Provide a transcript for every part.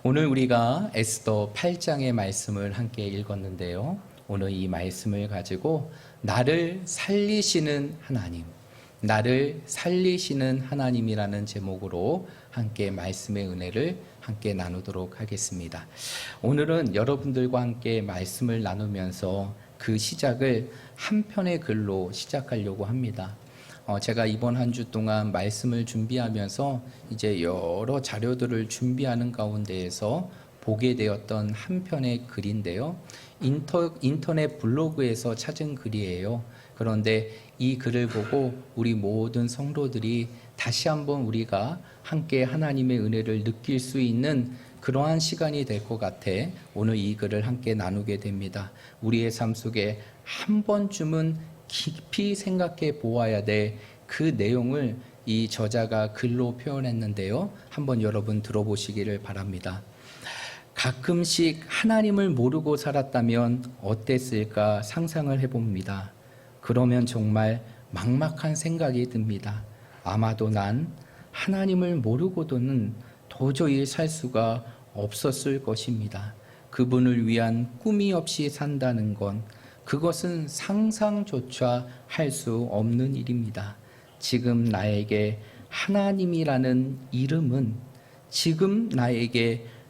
오늘 우리가 에스더 8장의 말씀을 함께 읽었는데요. 오늘 이 말씀을 가지고 나를 살리시는 하나님, 나를 살리시는 하나님이라는 제목으로 함께 말씀의 은혜를 함께 나누도록 하겠습니다. 오늘은 여러분들과 함께 말씀을 나누면서 그 시작을 한 편의 글로 시작하려고 합니다. 제가 이번 한 주 동안 말씀을 준비하면서 이제 여러 자료들을 준비하는 가운데에서 보게 되었던 한 편의 글인데요. 인터넷 블로그에서 찾은 글이에요. 그런데 이 글을 보고 우리 모든 성도들이 다시 한번 우리가 함께 하나님의 은혜를 느낄 수 있는 그러한 시간이 될 것 같아 오늘 이 글을 함께 나누게 됩니다. 우리의 삶 속에 한 번쯤은 깊이 생각해 보아야 될 그 내용을 이 저자가 글로 표현했는데요. 한번 여러분 들어보시기를 바랍니다. 가끔씩 하나님을 모르고 살았다면 어땠을까 상상을 해봅니다. 그러면 정말 막막한 생각이 듭니다. 아마도 난 하나님을 모르고도는 도저히 살 수가 없었을 것입니다. 그분을 위한 꿈이 없이 산다는 건 그것은 상상조차 할 수 없는 일입니다. 지금 나에게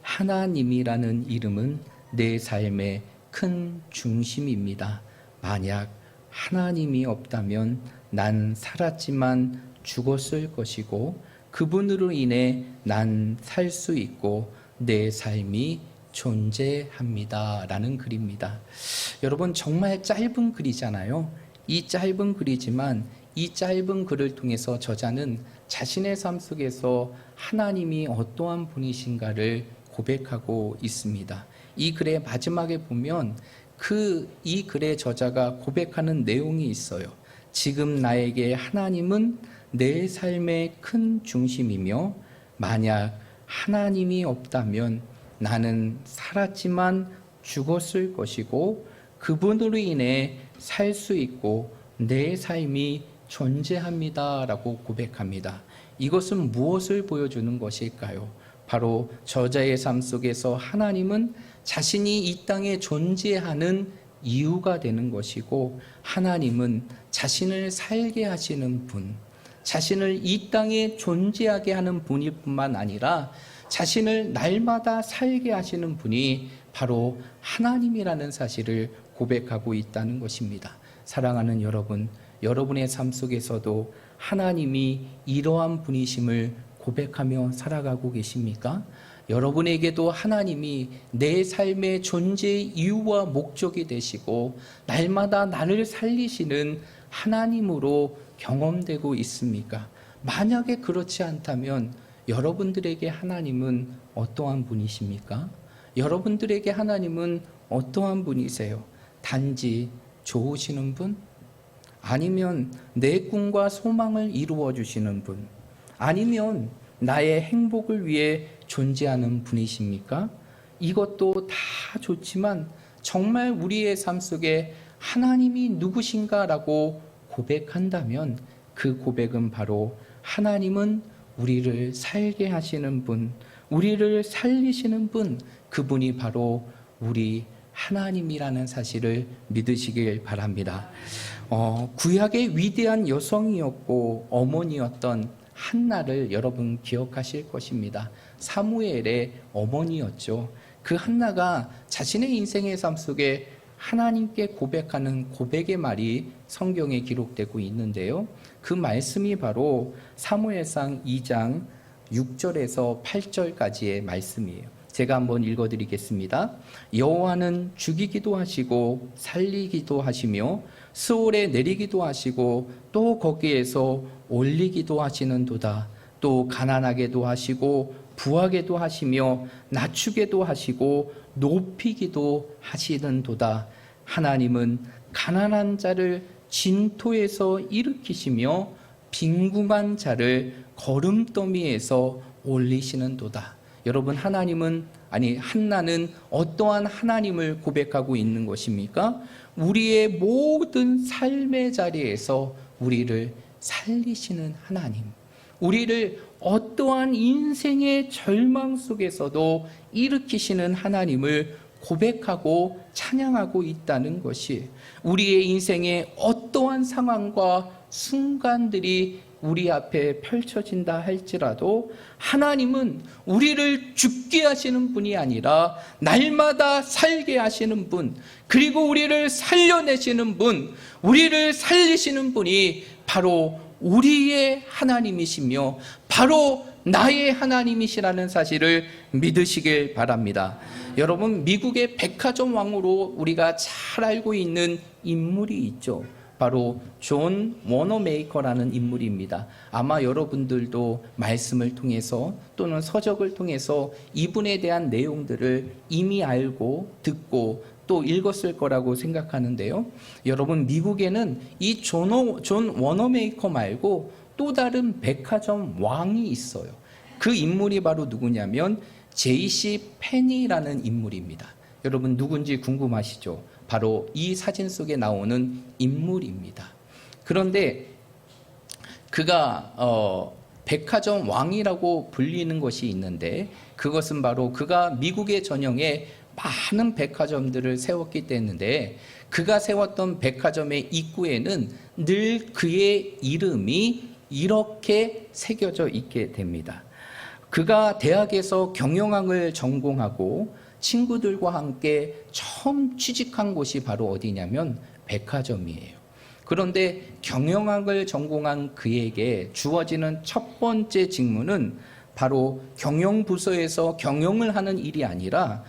하나님이라는 이름은 내 삶의 큰 중심입니다. 만약 하나님이 없다면 난 살았지만 죽었을 것이고 그분으로 인해 난 살 수 있고 내 삶이 존재합니다. 라는 글입니다. 여러분 정말 짧은 글이잖아요. 이 짧은 글이지만 이 짧은 글을 통해서 저자는 자신의 삶 속에서 하나님이 어떠한 분이신가를 고백하고 있습니다. 이 글의 마지막에 보면 이 글의 저자가 고백하는 내용이 있어요. 지금 나에게 하나님은 내 삶의 큰 중심이며 만약 하나님이 없다면 나는 살았지만 죽었을 것이고 그분으로 인해 살 수 있고 내 삶이 존재합니다 라고 고백합니다. 이것은 무엇을 보여주는 것일까요? 바로 저자의 삶 속에서 하나님은 자신이 이 땅에 존재하는 이유가 되는 것이고 하나님은 자신을 살게 하시는 분, 자신을 이 땅에 존재하게 하는 분일 뿐만 아니라 자신을 날마다 살게 하시는 분이 바로 하나님이라는 사실을 고백하고 있다는 것입니다. 사랑하는 여러분, 여러분의 삶 속에서도 하나님이 이러한 분이심을 고백하며 살아가고 계십니까? 여러분에게도 하나님이 내 삶의 존재의 이유와 목적이 되시고 날마다 나를 살리시는 하나님으로 경험되고 있습니까? 만약에 그렇지 않다면 여러분들에게 하나님은 어떠한 분이십니까? 여러분들에게 하나님은 어떠한 분이세요? 단지 좋으시는 분? 아니면 내 꿈과 소망을 이루어 주시는 분? 아니면 나의 행복을 위해 존재하는 분이십니까? 이것도 다 좋지만 정말 우리의 삶 속에 하나님이 누구신가라고 고백한다면 그 고백은 바로 하나님은 우리를 살게 하시는 분, 우리를 살리시는 분, 그분이 바로 우리 하나님이라는 사실을 믿으시길 바랍니다. 구약의 위대한 여성이었고 어머니였던 한나를 여러분 기억하실 것입니다. 사무엘의 어머니였죠. 그 한나가 자신의 인생의 삶 속에 하나님께 고백하는 고백의 말이 성경에 기록되고 있는데요. 그 말씀이 바로 사무엘상 2장 6절에서 8절까지의 말씀이에요. 제가 한번 읽어드리겠습니다. 여호와는 죽이기도 하시고 살리기도 하시며 스올에 내리기도 하시고 또 거기에서 올리기도 하시는도다. 또 가난하게도 하시고 부하게도 하시며 낮추게도 하시고 높이기도 하시는도다. 하나님은 가난한 자를 진토에서 일으키시며 빈궁한 자를 거름더미에서 올리시는도다. 여러분 한나는 어떠한 하나님을 고백하고 있는 것입니까? 우리의 모든 삶의 자리에서 우리를 살리시는 하나님, 우리를 어떠한 인생의 절망 속에서도 일으키시는 하나님을 고백하고 찬양하고 있다는 것이, 우리의 인생의 어떠한 상황과 순간들이 우리 앞에 펼쳐진다 할지라도 하나님은 우리를 죽게 하시는 분이 아니라 날마다 살게 하시는 분, 그리고 우리를 살려내시는 분, 우리를 살리시는 분이 바로 우리의 하나님이시며 바로 나의 하나님이시라는 사실을 믿으시길 바랍니다. 여러분, 미국의 백화점 왕으로 우리가 잘 알고 있는 인물이 있죠. 바로 존 워너메이커라는 인물입니다. 아마 여러분들도 말씀을 통해서 또는 서적을 통해서 이분에 대한 내용들을 이미 알고 듣고 또 읽었을 거라고 생각하는데요. 여러분, 미국에는 이 존 워너메이커 말고 또 다른 백화점 왕이 있어요. 그 인물이 바로 누구냐면 J.C. 페니라는 인물입니다. 여러분, 누군지 궁금하시죠? 바로 이 사진 속에 나오는 인물입니다. 그런데 그가 백화점 왕이라고 불리는 것이 있는데, 그것은 바로 그가 미국의 전역에 많은 백화점들을 세웠기 때문에 그가 세웠던 백화점의 입구에는 늘 그의 이름이 이렇게 새겨져 있게 됩니다. 그가 대학에서 경영학을 전공하고 친구들과 함께 처음 취직한 곳이 바로 어디냐면 백화점이에요. 그런데 경영학을 전공한 그에게 주어지는 첫 번째 직무는 바로 경영부서에서 경영을 하는 일이 아니라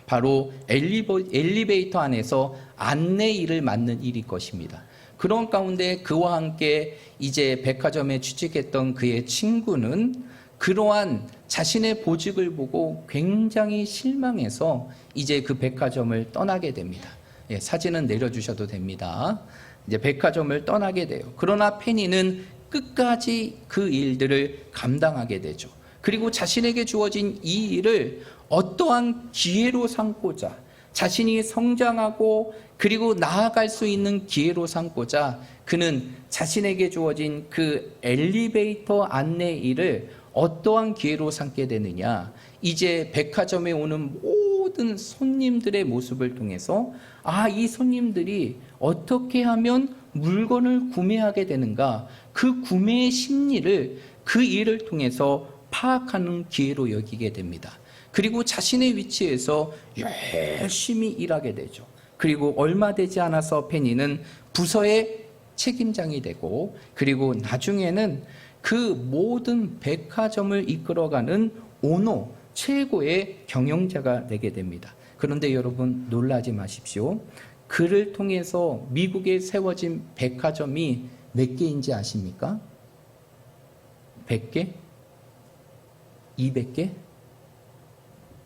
바로 엘리베이터 안에서 안내 일을 맡는 일일 것입니다. 그런 가운데 그와 함께 이제 백화점에 취직했던 그의 친구는 그러한 자신의 보직을 보고 굉장히 실망해서 이제 그 백화점을 떠나게 됩니다. 예, 사진은 내려주셔도 됩니다. 이제 백화점을 떠나게 돼요. 그러나 페니는 끝까지 그 일들을 감당하게 되죠. 그리고 자신에게 주어진 이 일을 어떠한 기회로 삼고자, 자신이 성장하고 그리고 나아갈 수 있는 기회로 삼고자 그는 자신에게 주어진 그 엘리베이터 안내 일을 어떠한 기회로 삼게 되느냐, 이제 백화점에 오는 모든 손님들의 모습을 통해서 이 손님들이 어떻게 하면 물건을 구매하게 되는가, 그 구매의 심리를 그 일을 통해서 파악하는 기회로 여기게 됩니다. 그리고 자신의 위치에서 열심히 일하게 되죠. 그리고 얼마 되지 않아서 페니는 부서의 책임장이 되고, 그리고 나중에는 그 모든 백화점을 이끌어가는 오너, 최고의 경영자가 되게 됩니다. 그런데 여러분, 놀라지 마십시오. 그를 통해서 미국에 세워진 백화점이 몇 개인지 아십니까? 100개? 200개?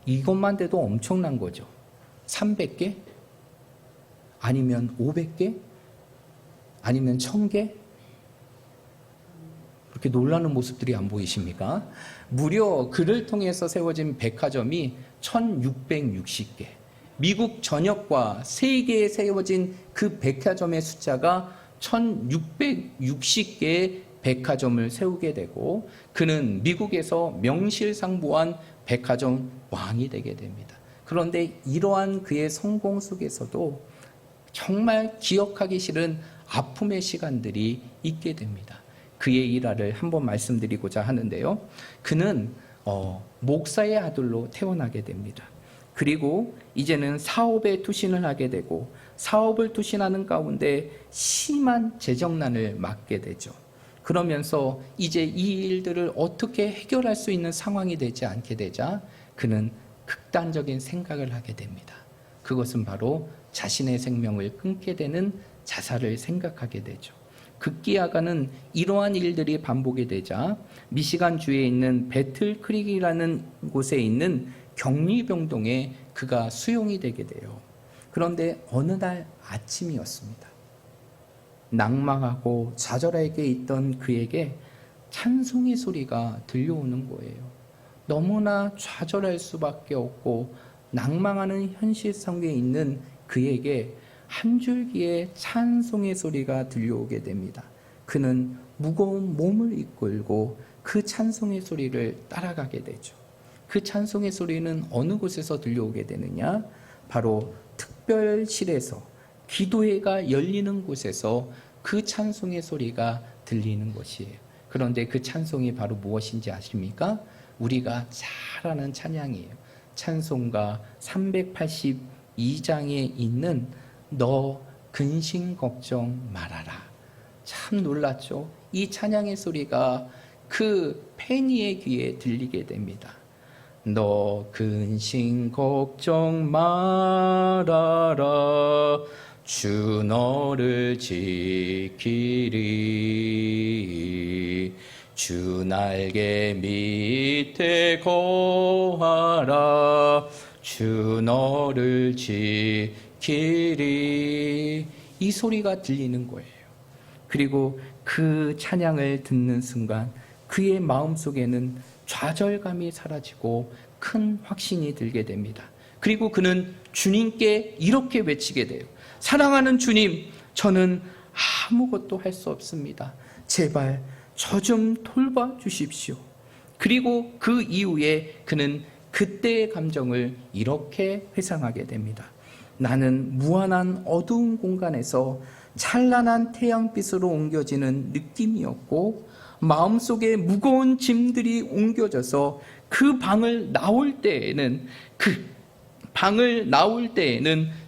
이것만 돼도 엄청난 거죠. 300개? 아니면 500개? 아니면 1000개? 그렇게 놀라는 모습들이 안 보이십니까? 무려 그를 통해서 세워진 백화점이 1660개. 미국 전역과 세계에 세워진 그 백화점의 숫자가 1660개의 백화점을 세우게 되고, 그는 미국에서 명실상부한 백화점 왕이 되게 됩니다. 그런데 이러한 그의 성공 속에서도 정말 기억하기 싫은 아픔의 시간들이 있게 됩니다. 그의 일화를 한번 말씀드리고자 하는데요. 그는 목사의 아들로 태어나게 됩니다. 그리고 이제는 사업에 투신을 하게 되고, 사업을 투신하는 가운데 심한 재정난을 맞게 되죠. 그러면서 이제 이 일들을 어떻게 해결할 수 있는 상황이 되지 않게 되자 그는 극단적인 생각을 하게 됩니다. 그것은 바로 자신의 생명을 끊게 되는 자살을 생각하게 되죠. 급기야가는 이러한 일들이 반복이 되자 미시간주에 있는 배틀 크릭이라는 곳에 있는 격리병동에 그가 수용이 되게 돼요. 그런데 어느 날 아침이었습니다. 낭망하고 좌절하게 있던 그에게 찬송의 소리가 들려오는 거예요. 너무나 좌절할 수밖에 없고 낭망하는 현실 속에 있는 그에게 한 줄기의 찬송의 소리가 들려오게 됩니다. 그는 무거운 몸을 이끌고 그 찬송의 소리를 따라가게 되죠. 그 찬송의 소리는 어느 곳에서 들려오게 되느냐? 바로 특별실에서, 기도회가 열리는 곳에서 그 찬송의 소리가 들리는 것이에요. 그런데 그 찬송이 바로 무엇인지 아십니까? 우리가 잘 아는 찬양이에요. 찬송가 382장에 있는 너 근심 걱정 말아라. 참 놀랐죠? 이 찬양의 소리가 그 페니의 귀에 들리게 됩니다. 너 근심 걱정 말아라. 주 너를 지키리. 주 날개 밑에 거하라. 주 너를 지키리. 이 소리가 들리는 거예요. 그리고 그 찬양을 듣는 순간 그의 마음속에는 좌절감이 사라지고 큰 확신이 들게 됩니다. 그리고 그는 주님께 이렇게 외치게 돼요. 사랑하는 주님, 저는 아무것도 할 수 없습니다. 제발 저 좀 돌봐 주십시오. 그리고 그 이후에 그는 그때의 감정을 이렇게 회상하게 됩니다. 나는 무한한 어두운 공간에서 찬란한 태양빛으로 옮겨지는 느낌이었고, 마음속에 무거운 짐들이 옮겨져서 그 방을 나올 때에는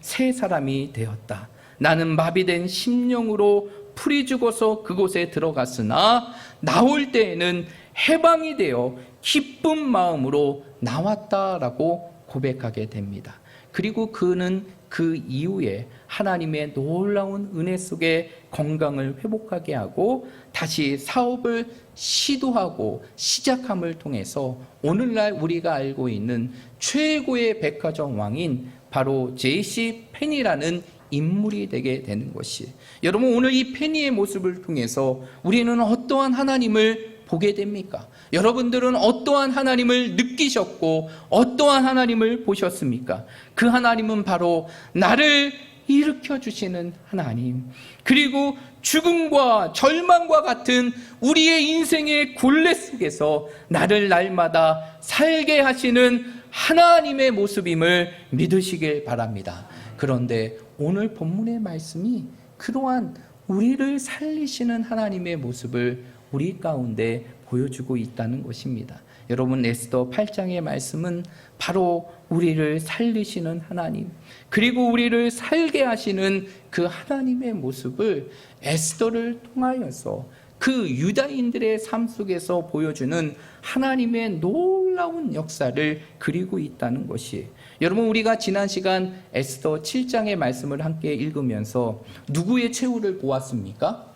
새 사람이 되었다. 나는 마비된 심령으로 풀이 죽어서 그곳에 들어갔으나 나올 때에는 해방이 되어 기쁜 마음으로 나왔다라고 고백하게 됩니다. 그리고 그는 그 이후에 하나님의 놀라운 은혜 속에 건강을 회복하게 하고 다시 사업을 시도하고 시작함을 통해서 오늘날 우리가 알고 있는 최고의 백화점 왕인 바로 J.C. 펜이라는 인물이 되게 되는 것이, 여러분 오늘 이 펜이의 모습을 통해서 우리는 어떠한 하나님을 보게 됩니까? 여러분들은 어떠한 하나님을 느끼셨고 어떠한 하나님을 보셨습니까? 그 하나님은 바로 나를 일으켜 주시는 하나님, 그리고 죽음과 절망과 같은 우리의 인생의 굴레 속에서 나를 날마다 살게 하시는 하나님의 모습임을 믿으시길 바랍니다. 그런데 오늘 본문의 말씀이 그러한 우리를 살리시는 하나님의 모습을 우리 가운데 보여주고 있다는 것입니다. 여러분, 에스더 8장의 말씀은 바로 우리를 살리시는 하나님, 그리고 우리를 살게 하시는 그 하나님의 모습을 에스더를 통하여서 그 유다인들의 삶 속에서 보여주는 하나님의 놀라운 역사를 그리고 있다는 것이에요. 여러분, 우리가 지난 시간 에스더 7장의 말씀을 함께 읽으면서 누구의 최후를 보았습니까?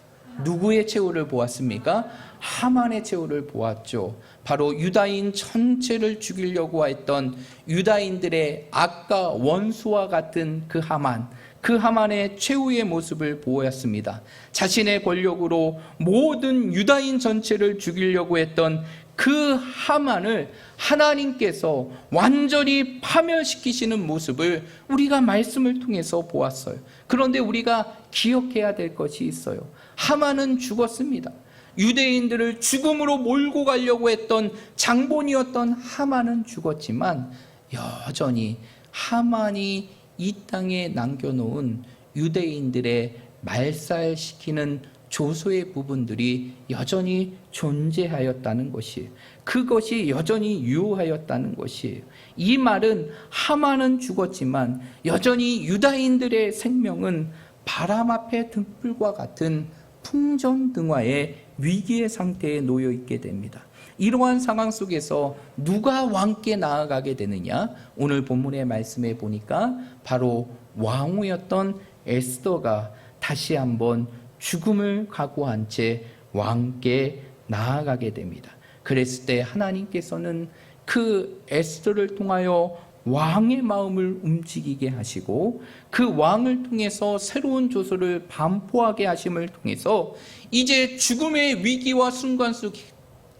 누구의 최후를 보았습니까? 하만의 최후를 보았죠. 바로 유다인 전체를 죽이려고 했던 유다인들의 악과 원수와 같은 그 하만의 최후의 모습을 보였습니다. 자신의 권력으로 모든 유다인 전체를 죽이려고 했던 그 하만을 하나님께서 완전히 파멸시키시는 모습을 우리가 말씀을 통해서 보았어요. 그런데 우리가 기억해야 될 것이 있어요. 하만은 죽었습니다. 유대인들을 죽음으로 몰고 가려고 했던 장본이었던 하만은 죽었지만 여전히 하만이 이 땅에 남겨놓은 유대인들의 말살시키는 조소의 부분들이 여전히 존재하였다는 것이에요. 그것이 여전히 유효하였다는 것이에요. 이 말은 하만은 죽었지만 여전히 유다인들의 생명은 바람 앞에 등불과 같은 풍전등화의 위기의 상태에 놓여 있게 됩니다. 이러한 상황 속에서 누가 왕께 나아가게 되느냐? 오늘 본문의 말씀에 보니까 바로 왕후였던 에스더가 다시 한번 죽음을 각오한 채 왕께 나아가게 됩니다. 그랬을 때 하나님께서는 그 에스더를 통하여 왕의 마음을 움직이게 하시고 그 왕을 통해서 새로운 조서를 반포하게 하심을 통해서 이제 죽음의 위기와 순간 속에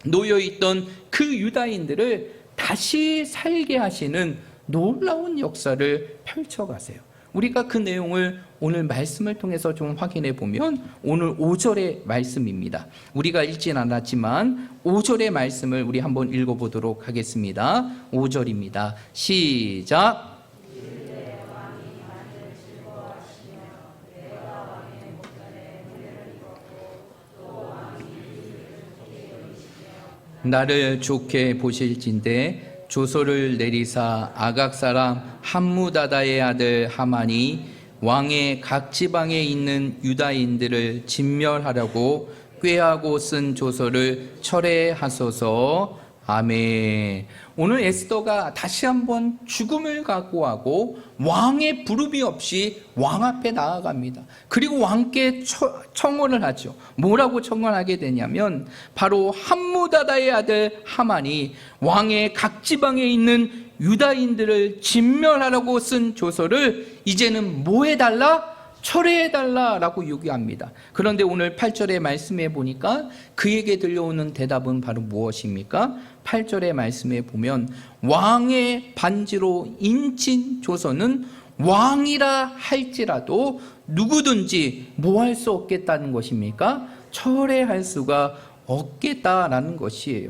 놓여있던 그 유다인들을 다시 살게 하시는 놀라운 역사를 펼쳐가세요. 우리가 그 내용을 오늘 말씀을 통해서 좀 확인해 보면 오늘 5절의 말씀입니다. 우리가 읽진 않았지만 5절의 말씀을 우리 한번 읽어보도록 하겠습니다. 5절입니다. 시작. 나를 좋게 보실진대 조소를 내리사 아각 사람 함무다다의 아들 하만이 왕의 각 지방에 있는 유다인들을 진멸하려고 꾀하고 쓴 조서를 철회하소서. 아멘. 오늘 에스더가 다시 한번 죽음을 각오하고 왕의 부름이 없이 왕 앞에 나아갑니다. 그리고 왕께 청혼을 하죠. 뭐라고 청혼하게 되냐면 바로 함무다다의 아들 하만이 왕의 각 지방에 있는 유다인들을 진멸하라고 쓴 조서를 이제는 뭐 해달라? 철회해달라라고 요구합니다. 그런데 오늘 8절의 말씀에 보니까 그에게 들려오는 대답은 바로 무엇입니까? 8절의 말씀에 보면 왕의 반지로 인친 조서는 왕이라 할지라도 누구든지 뭐 할 수 없겠다는 것입니까? 철회할 수가 없겠다라는 것이에요.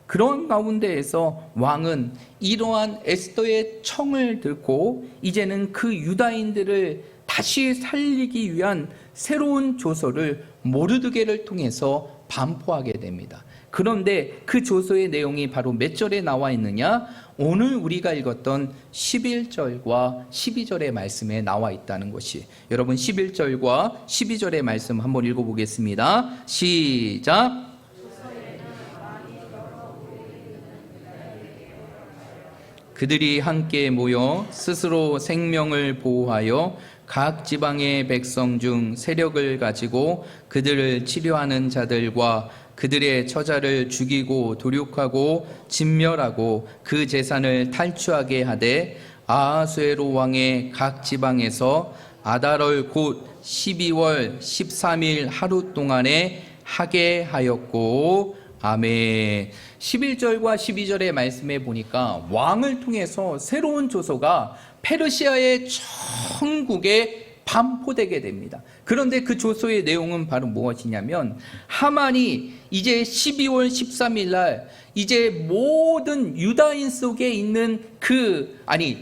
그런 가운데에서 왕은 이러한 에스더의 청을 듣고 이제는 그 유다인들을 다시 살리기 위한 새로운 조서를 모르드게를 통해서 반포하게 됩니다. 그런데 그 조서의 내용이 바로 몇 절에 나와 있느냐? 오늘 우리가 읽었던 11절과 12절의 말씀에 나와 있다는 것이, 여러분 11절과 12절의 말씀 한번 읽어보겠습니다. 시작. 그들이 함께 모여 스스로 생명을 보호하여 각 지방의 백성 중 세력을 가지고 그들을 치료하는 자들과 그들의 처자를 죽이고 도륙하고 진멸하고 그 재산을 탈취하게 하되 아하수에로 왕의 각 지방에서 아달월 곧 12월 13일 하루 동안에 하게 하였고. 아멘. 11절과 12절의 말씀에 보니까 왕을 통해서 새로운 조서가 페르시아의 천국에 반포되게 됩니다. 그런데 그 조서의 내용은 바로 무엇이냐면 하만이 이제 12월 13일 날 이제 모든 유다인 속에 있는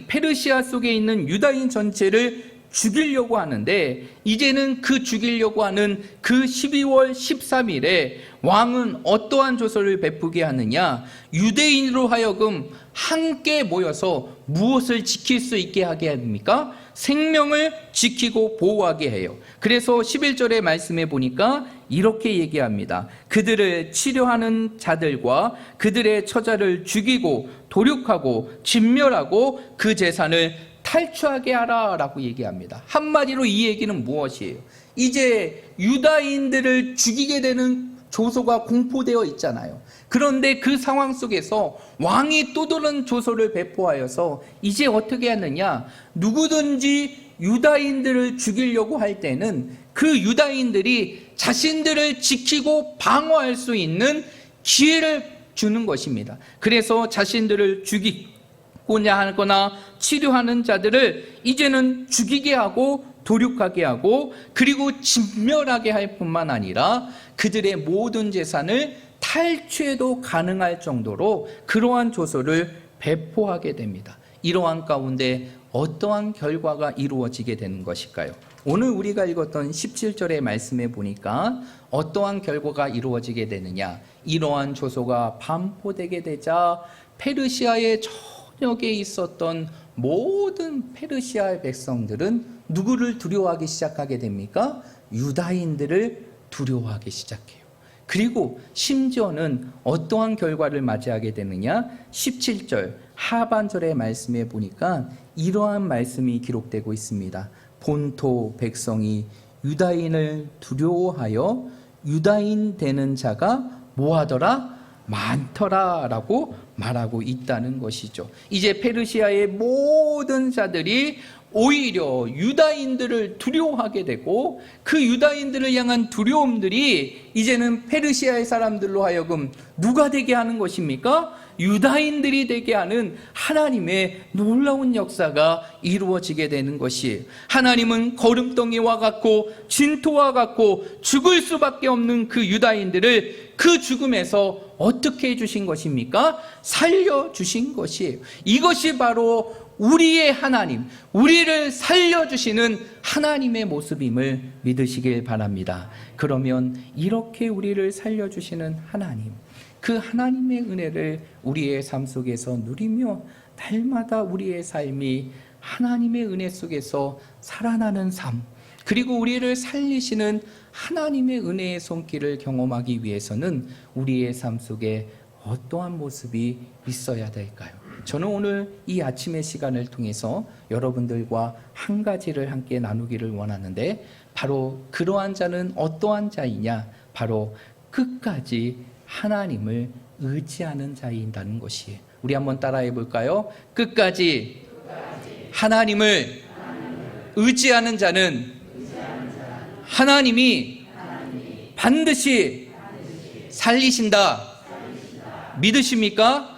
페르시아 속에 있는 유다인 전체를 죽이려고 하는데, 이제는 그 죽이려고 하는 그 12월 13일에 왕은 어떠한 조서를 베푸게 하느냐? 유대인으로 하여금 함께 모여서 무엇을 지킬 수 있게 하게 합니까? 생명을 지키고 보호하게 해요. 그래서 11절의 말씀에 보니까 이렇게 얘기합니다. 그들을 치료하는 자들과 그들의 처자를 죽이고 도륙하고 진멸하고 그 재산을 탈취하게 하라라고 얘기합니다. 한마디로 이 얘기는 무엇이에요? 이제 유다인들을 죽이게 되는 조서가 공포되어 있잖아요. 그런데 그 상황 속에서 왕이 또 다른 조서를 배포하여서 이제 어떻게 하느냐? 누구든지 유다인들을 죽이려고 할 때는 그 유다인들이 자신들을 지키고 방어할 수 있는 기회를 주는 것입니다. 그래서 자신들을 죽이고자 하거나 치료하는 자들을 이제는 죽이게 하고 도륙하게 하고 그리고 진멸하게 할 뿐만 아니라 그들의 모든 재산을 탈취해도 가능할 정도로 그러한 조서를 배포하게 됩니다. 이러한 가운데 어떠한 결과가 이루어지게 되는 것일까요? 오늘 우리가 읽었던 17절의 말씀에 보니까 어떠한 결과가 이루어지게 되느냐? 이러한 조서가 반포되게 되자 페르시아의 전역에 있었던 모든 페르시아의 백성들은 누구를 두려워하기 시작하게 됩니까? 유다인들을 두려워하기 시작해요. 그리고 심지어는 어떠한 결과를 맞이하게 되느냐? 17절 하반절의 말씀에 보니까 이러한 말씀이 기록되고 있습니다. 본토 백성이 유다인을 두려워하여 유다인 되는 자가 뭐하더라? 많더라라고 말하고 있다는 것이죠. 이제 페르시아의 모든 자들이 오히려 유다인들을 두려워하게 되고 그 유다인들을 향한 두려움들이 이제는 페르시아의 사람들로 하여금 누가 되게 하는 것입니까? 유다인들이 되게 하는 하나님의 놀라운 역사가 이루어지게 되는 것이에요. 하나님은 거름덩이와 같고 진토와 같고 죽을 수밖에 없는 그 유다인들을 그 죽음에서 어떻게 해주신 것입니까? 살려주신 것이에요. 이것이 바로 우리의 하나님, 우리를 살려주시는 하나님의 모습임을 믿으시길 바랍니다. 그러면 이렇게 우리를 살려주시는 하나님, 그 하나님의 은혜를 우리의 삶 속에서 누리며 날마다 우리의 삶이 하나님의 은혜 속에서 살아나는 삶, 그리고 우리를 살리시는 하나님의 은혜의 손길을 경험하기 위해서는 우리의 삶 속에 어떠한 모습이 있어야 될까요? 저는 오늘 이 아침의 시간을 통해서 여러분들과 한 가지를 함께 나누기를 원하는데, 바로 그러한 자는 어떠한 자이냐? 바로 끝까지 하나님을 의지하는 자인다는 것이에요. 우리 한번 따라해 볼까요? 끝까지 하나님을 의지하는 자는 하나님이 반드시 살리신다. 믿으십니까?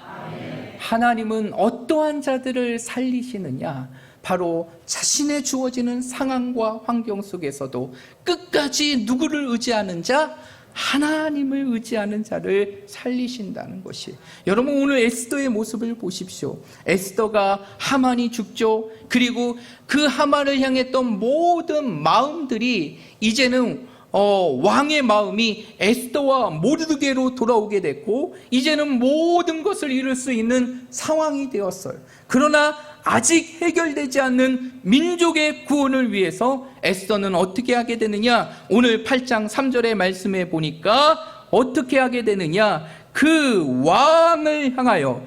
하나님은 어떠한 자들을 살리시느냐? 바로 자신의 주어지는 상황과 환경 속에서도 끝까지 누구를 의지하는 자? 하나님을 의지하는 자를 살리신다는 것이. 여러분, 오늘 에스더의 모습을 보십시오. 에스더가 하만이 죽죠. 그리고 그 하만을 향했던 모든 마음들이 이제는 왕의 마음이 에스더와 모르드게로 돌아오게 됐고, 이제는 모든 것을 이룰 수 있는 상황이 되었어요. 그러나 아직 해결되지 않는 민족의 구원을 위해서 에스더는 어떻게 하게 되느냐? 오늘 8장 3절의 말씀에 보니까 어떻게 하게 되느냐? 그 왕을 향하여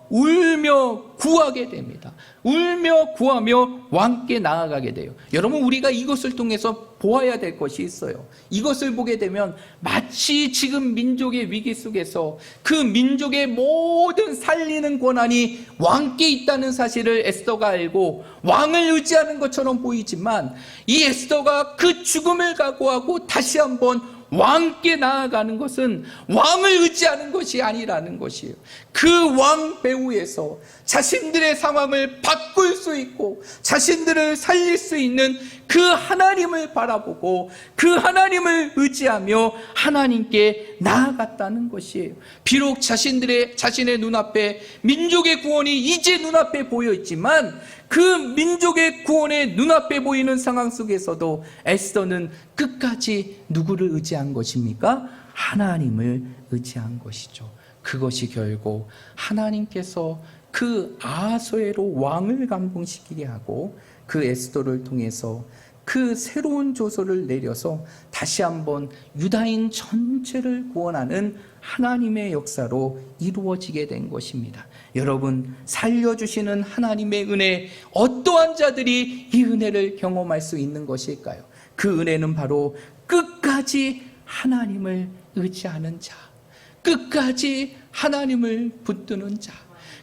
울며 구하게 됩니다. 울며 구하며 왕께 나아가게 돼요. 여러분, 우리가 이것을 통해서 보아야 될 것이 있어요. 이것을 보게 되면 마치 지금 민족의 위기 속에서 그 민족의 모든 살리는 권한이 왕께 있다는 사실을 에스더가 알고 왕을 의지하는 것처럼 보이지만, 이 에스더가 그 죽음을 각오하고 다시 한번 왕께 나아가는 것은 왕을 의지하는 것이 아니라는 것이에요. 그 왕 배후에서 자신들의 상황을 바꿀 수 있고 자신들을 살릴 수 있는 그 하나님을 바라보고 그 하나님을 의지하며 하나님께 나아갔다는 것이에요. 비록 자신의 눈앞에 민족의 구원이 이제 눈앞에 보여 있지만, 그 민족의 구원의 눈앞에 보이는 상황 속에서도 에스더는 끝까지 누구를 의지한 것입니까? 하나님을 의지한 것이죠. 그것이 결국 하나님께서 그 아하수에로 왕을 감동시키게 하고 그 에스더를 통해서 그 새로운 조서를 내려서 다시 한번 유다인 전체를 구원하는 하나님의 역사로 이루어지게 된 것입니다. 여러분, 살려주시는 하나님의 은혜, 어떠한 자들이 이 은혜를 경험할 수 있는 것일까요? 그 은혜는 바로 끝까지 하나님을 의지하는 자, 끝까지 하나님을 붙드는 자,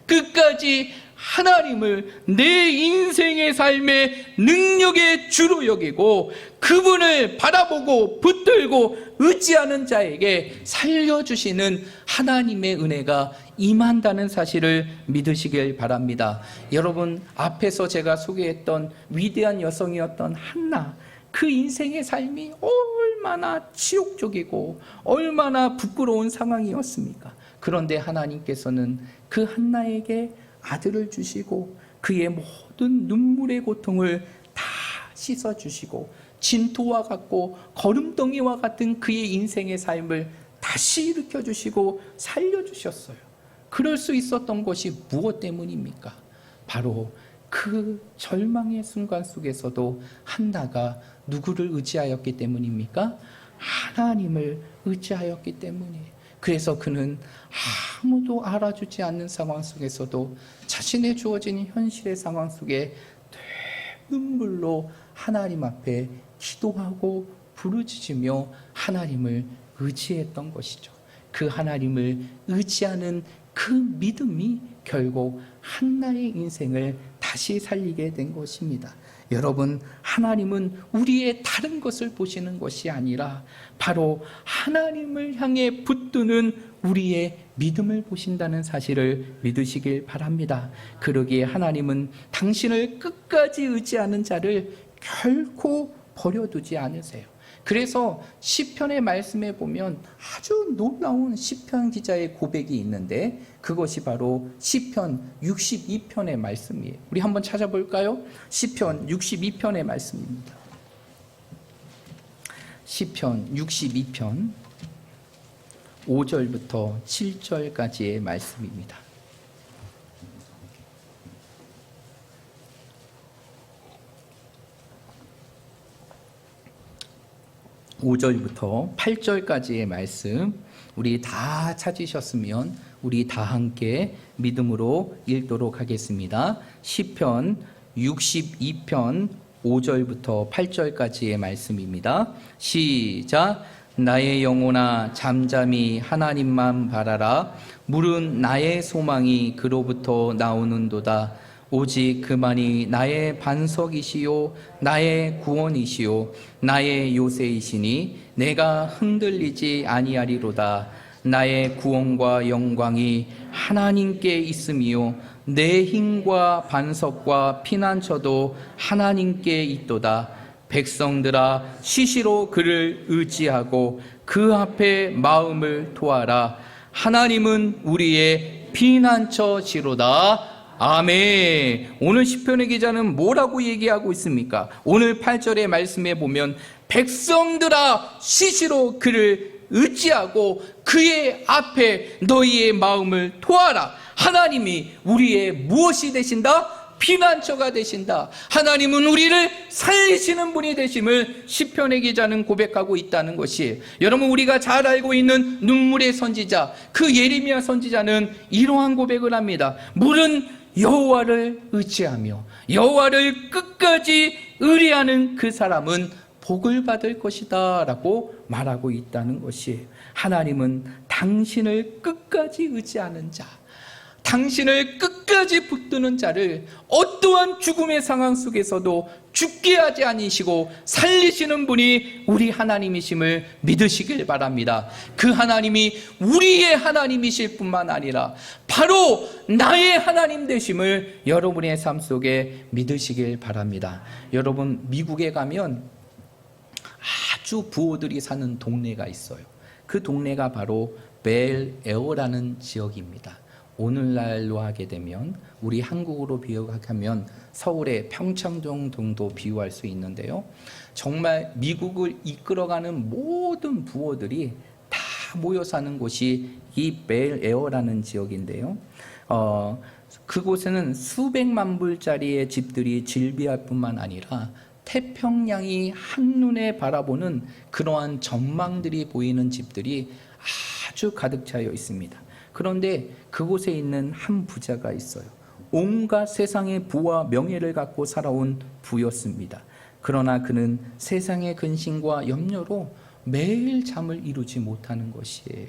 끝까지 하나님을 내 인생의 삶의 능력의 주로 여기고 그분을 바라보고 붙들고 의지하는 자에게 살려주시는 하나님의 은혜가 임한다는 사실을 믿으시길 바랍니다. 여러분, 앞에서 제가 소개했던 위대한 여성이었던 한나, 그 인생의 삶이 얼마나 치욕적이고 얼마나 부끄러운 상황이었습니까? 그런데 하나님께서는 그 한나에게 아들을 주시고 그의 모든 눈물의 고통을 다 씻어주시고 진토와 같고 거름덩이와 같은 그의 인생의 삶을 다시 일으켜주시고 살려주셨어요. 그럴 수 있었던 것이 무엇 때문입니까? 바로 그 절망의 순간 속에서도 한나가 누구를 의지하였기 때문입니까? 하나님을 의지하였기 때문이에요. 그래서 그는 아무도 알아주지 않는 상황 속에서도 자신의 주어진 현실의 상황 속에 눈물로 하나님 앞에 기도하고 부르짖으며 하나님을 의지했던 것이죠. 그 하나님을 의지하는 그 믿음이 결국 한나의 인생을 다시 살리게 된 것입니다. 여러분, 하나님은 우리의 다른 것을 보시는 것이 아니라 바로 하나님을 향해 붙드는 우리의 믿음을 보신다는 사실을 믿으시길 바랍니다. 그러기에 하나님은 당신을 끝까지 의지하는 자를 결코 버려두지 않으세요. 그래서 시편의 말씀에 보면 아주 놀라운 시편 기자의 고백이 있는데 그것이 바로 시편 62편의 말씀이에요. 우리 한번 찾아볼까요? 시편 62편의 말씀입니다. 시편 62편 5절부터 7절까지의 말씀입니다. 5절부터 8절까지의 말씀, 우리 다 찾으셨으면 우리 다 함께 믿음으로 읽도록 하겠습니다. 시편 62편 5절부터 8절까지의 말씀입니다. 시작. 나의 영혼아 잠잠히 하나님만 바라라. 물은 나의 소망이 그로부터 나오는도다. 오직 그만이 나의 반석이시요 나의 구원이시요 나의 요새이시니 내가 흔들리지 아니하리로다. 나의 구원과 영광이 하나님께 있음이요 내 힘과 반석과 피난처도 하나님께 있도다. 백성들아 시시로 그를 의지하고 그 앞에 마음을 토하라. 하나님은 우리의 피난처시로다. 아멘. 오늘 시편의 기자는 뭐라고 얘기하고 있습니까? 오늘 8절의 말씀에 보면 백성들아 시시로 그를 의지하고 그의 앞에 너희의 마음을 토하라. 하나님이 우리의 무엇이 되신다? 피난처가 되신다. 하나님은 우리를 살리시는 분이 되심을 시편의 기자는 고백하고 있다는 것이에요. 여러분, 우리가 잘 알고 있는 눈물의 선지자, 그 예레미야 선지자는 이러한 고백을 합니다. 물은 여호와를 의지하며 여호와를 끝까지 의뢰하는 그 사람은 복을 받을 것이다 라고 말하고 있다는 것이에요. 하나님은 당신을 끝까지 의지하는 자, 당신을 끝까지 붙드는 자를 어떠한 죽음의 상황 속에서도 죽게 하지 않으시고 살리시는 분이 우리 하나님이심을 믿으시길 바랍니다. 그 하나님이 우리의 하나님이실 뿐만 아니라 바로 나의 하나님 되심을 여러분의 삶 속에 믿으시길 바랍니다. 여러분, 미국에 가면 아주 부호들이 사는 동네가 있어요. 그 동네가 바로 벨 에어라는 지역입니다. 오늘날로 하게 되면 우리 한국으로 비유하면 서울의 평창동 정도 비유할 수 있는데요. 정말 미국을 이끌어가는 모든 부호들이 다 모여 사는 곳이 이 벨 에어라는 지역인데요. 그곳에는 수백만 불짜리의 집들이 질비할 뿐만 아니라 태평양이 한눈에 바라보는 그러한 전망들이 보이는 집들이 아주 가득 차여 있습니다. 그런데 그곳에 있는 한 부자가 있어요. 온갖 세상의 부와 명예를 갖고 살아온 부였습니다. 그러나 그는 세상의 근심과 염려로 매일 잠을 이루지 못하는 것이에요.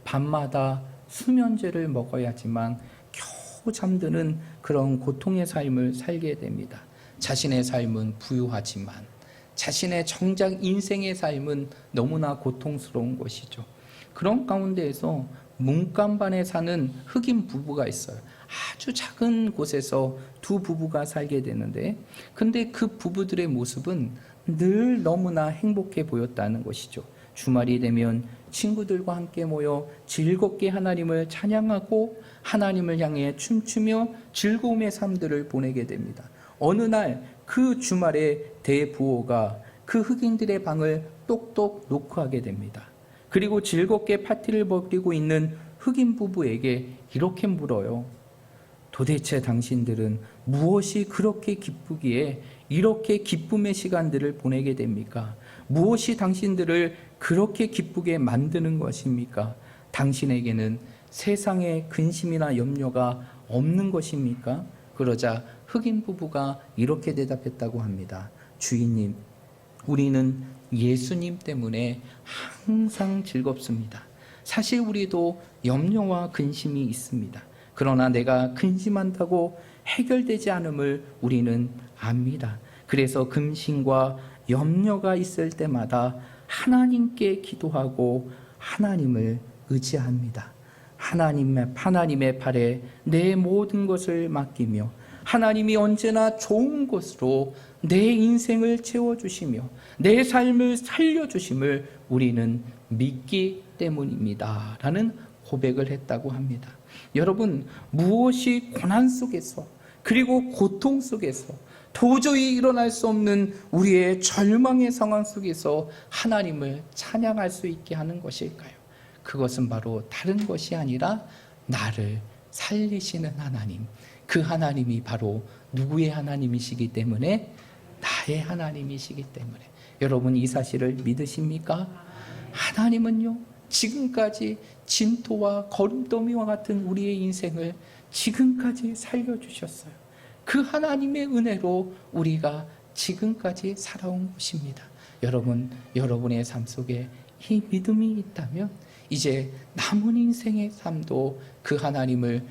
밤마다 수면제를 먹어야지만 겨우 잠드는 그런 고통의 삶을 살게 됩니다. 자신의 삶은 부유하지만 자신의 정작 인생의 삶은 너무나 고통스러운 것이죠. 그런 가운데에서 문간반에 사는 흑인 부부가 있어요. 아주 작은 곳에서 두 부부가 살게 되는데, 근데 그 부부들의 모습은 늘 너무나 행복해 보였다는 것이죠. 주말이 되면 친구들과 함께 모여 즐겁게 하나님을 찬양하고 하나님을 향해 춤추며 즐거움의 삶들을 보내게 됩니다. 어느 날 그 주말에 대부호가 그 흑인들의 방을 똑똑 노크하게 됩니다. 그리고 즐겁게 파티를 벌이고 있는 흑인 부부에게 이렇게 물어요. 도대체 당신들은 무엇이 그렇게 기쁘기에 이렇게 기쁨의 시간들을 보내게 됩니까? 무엇이 당신들을 그렇게 기쁘게 만드는 것입니까? 당신에게는 세상의 근심이나 염려가 없는 것입니까? 그러자 흑인 부부가 이렇게 대답했다고 합니다. 주인님, 우리는 예수님 때문에 항상 즐겁습니다. 사실 우리도 염려와 근심이 있습니다. 그러나 내가 근심한다고 해결되지 않음을 우리는 압니다. 그래서 근심과 염려가 있을 때마다 하나님께 기도하고 하나님을 의지합니다. 하나님의 팔에 내 모든 것을 맡기며 하나님이 언제나 좋은 것으로 내 인생을 채워주시며 내 삶을 살려주심을 우리는 믿기 때문입니다 라는 고백을 했다고 합니다. 여러분, 무엇이 고난 속에서 그리고 고통 속에서 도저히 일어날 수 없는 우리의 절망의 상황 속에서 하나님을 찬양할 수 있게 하는 것일까요? 그것은 바로 다른 것이 아니라 나를 살리시는 하나님, 그 하나님이 바로 누구의 하나님이시기 때문에? 나의 하나님이시기 때문에. 여러분, 이 사실을 믿으십니까? 하나님은요, 지금까지 진토와 거름더미와 같은 우리의 인생을 지금까지 살려주셨어요. 그 하나님의 은혜로 우리가 지금까지 살아온 것입니다. 여러분, 여러분의 삶 속에 이 믿음이 있다면 이제 남은 인생의 삶도 그 하나님을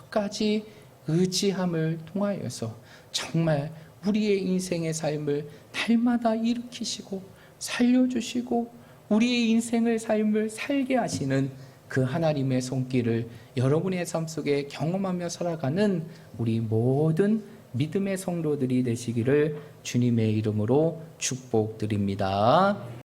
끝까지 의지함을 통하여서 정말 우리의 인생의 삶을 날마다 일으키시고 살려주시고 우리의 인생의 삶을 살게 하시는 그 하나님의 손길을 여러분의 삶 속에 경험하며 살아가는 우리 모든 믿음의 성도들이 되시기를 주님의 이름으로 축복드립니다.